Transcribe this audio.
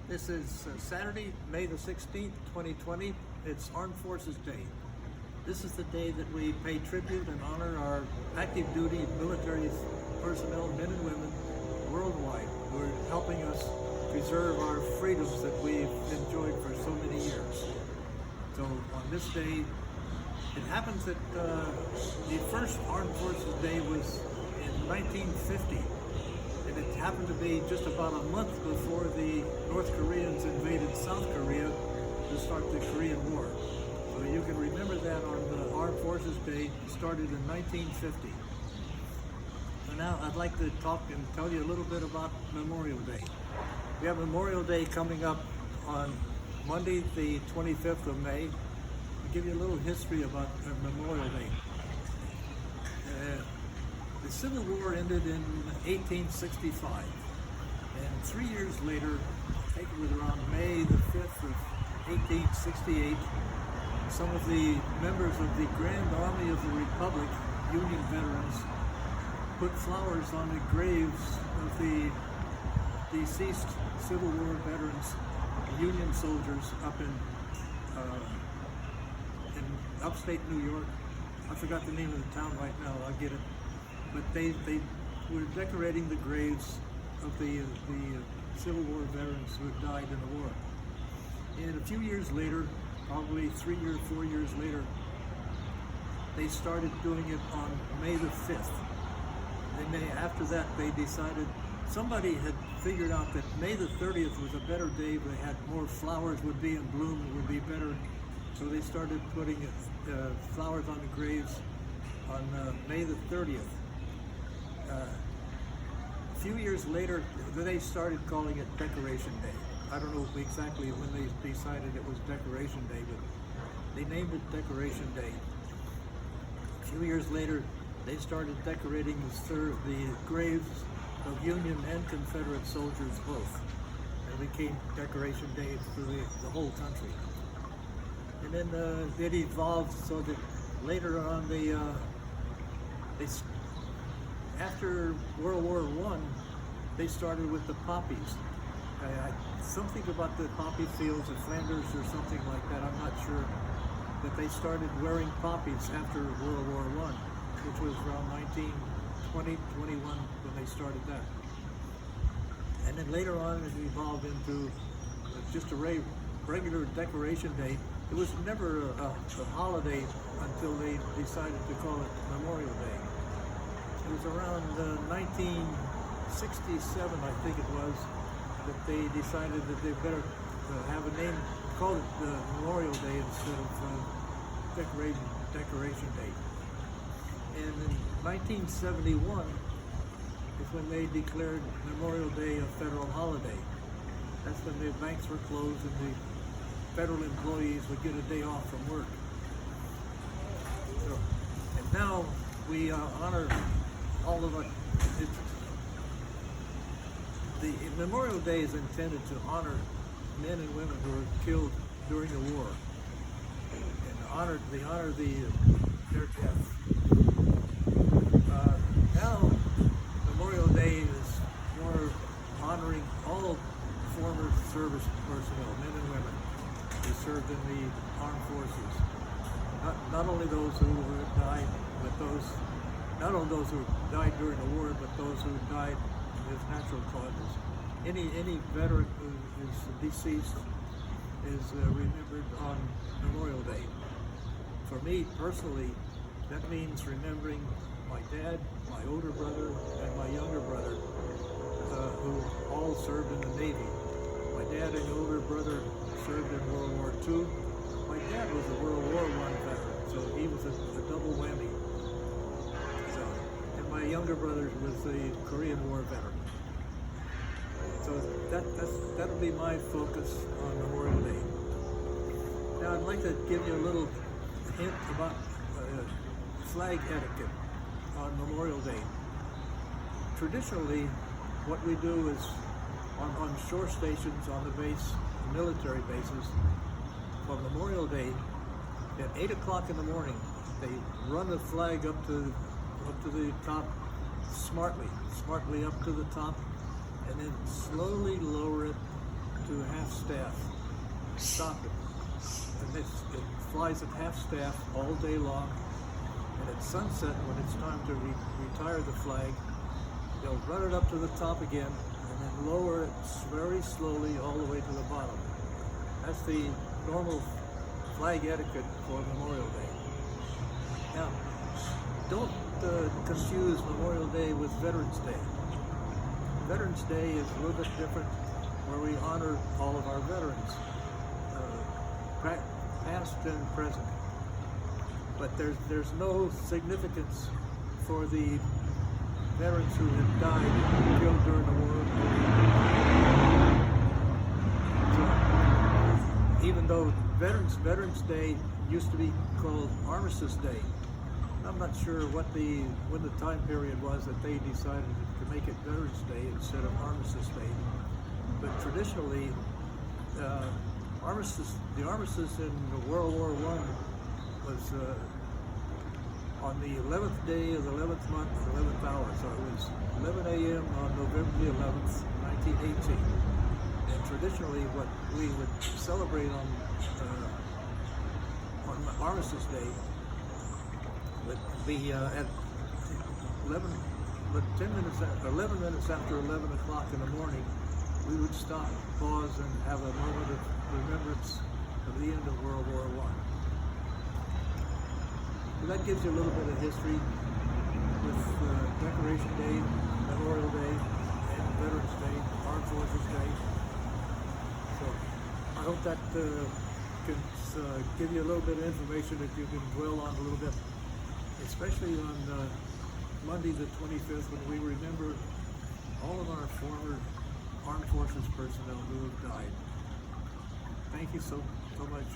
This is Saturday, May the 16th, 2020. It's Armed Forces Day. This is the day that we pay tribute and honor our active duty military personnel, men and women worldwide, who are helping us preserve our freedoms that we've enjoyed for so many years. So on this day, it happens that the first Armed Forces Day was in 1950. And it happened to be just about a month before the North Koreans invaded South Korea to start the Korean War. So you can remember that on the Armed Forces Day, started in 1950. So now I'd like to talk and tell you a little bit about Memorial Day. We have Memorial Day coming up on Monday, the 25th of May. I'll give you a little history about Memorial Day. The Civil War ended in 1865, and 3 years later, I think it was around May the 5th of 1868, some of the members of the Grand Army of the Republic, Union veterans, put flowers on the graves of the deceased Civil War veterans, Union soldiers up in upstate New York. I forgot the name of the town right now, I'll get it. But they were decorating the graves of the Civil War veterans who had died in the war. And a few years later, probably 3 or 4 years later, they started doing it on May the 5th. After that, they decided, somebody had figured out that May the 30th was a better day, they had more flowers would be in bloom, it would be better. So they started putting flowers on the graves on May the 30th. A few years later, they started calling it Decoration Day. I don't know exactly when they decided it was Decoration Day, but they named it Decoration Day. A few years later, they started decorating the graves of Union and Confederate soldiers both. And it became Decoration Day for the whole country. And then it evolved so that later on after World War I, they started with the poppies. Something about the poppy fields of Flanders or something like that, I'm not sure. But they started wearing poppies after World War I, which was around 1920, 21 when they started that. And then later on it evolved into just a regular Decoration Day. It was never a holiday until they decided to call it Memorial Day. It was around 1967, I think it was, that they decided that they better have a name, call it Memorial Day instead of Decoration Day. And in 1971 is when they declared Memorial Day a federal holiday. That's when the banks were closed and the federal employees would get a day off from work. So, and now we honor all of it. The Memorial Day is intended to honor men and women who were killed during the war, and they honor their death. Now Memorial Day is more honoring all former service personnel, men and women who served in the armed forces. Not only those who died, but not only those who died during the war, but those who died as natural causes. Any veteran who is deceased is remembered on Memorial Day. For me personally, that means remembering my dad, my older brother, and my younger brother, who all served in the Navy. My dad and older brother served in World War II. My dad was a World War I veteran, so he was a double whammy. My younger brother was a Korean War veteran. So that'll be my focus on Memorial Day. Now I'd like to give you a little hint about flag etiquette on Memorial Day. Traditionally, what we do is on shore stations on the base, military bases, for Memorial Day, at 8 o'clock in the morning, they run the flag up to the top smartly up to the top, and then slowly lower it to stop it. And it flies at half staff all day long. And at sunset, when it's time to retire the flag, they'll run it up to the top again and then lower it very slowly all the way to the bottom. That's the normal flag etiquette for Memorial Day. Now, don't confuse Memorial Day with Veterans Day. Veterans Day is a little bit different, where we honor all of our veterans, past and present. But there's no significance for the veterans who have died, killed during the war. So, even though Veterans Day used to be called Armistice Day, I'm not sure when the time period was that they decided to make it Veterans Day instead of Armistice Day. But traditionally, the armistice in World War I was on the 11th day of the 11th month, 11th hour. So it was 11 a.m. on November the 11th, 1918. And traditionally, what we would celebrate on Armistice Day would be at 11 minutes after 11 o'clock in the morning. We would stop, pause, and have a moment of remembrance of the end of World War I. So that gives you a little bit of history with Decoration Day, Memorial Day, and Veterans Day, Armed Forces Day. So I hope that can give you a little bit of information that you can dwell on a little bit, especially on Monday the 25th, when we remember all of our former Armed Forces personnel who have died. Thank you so much.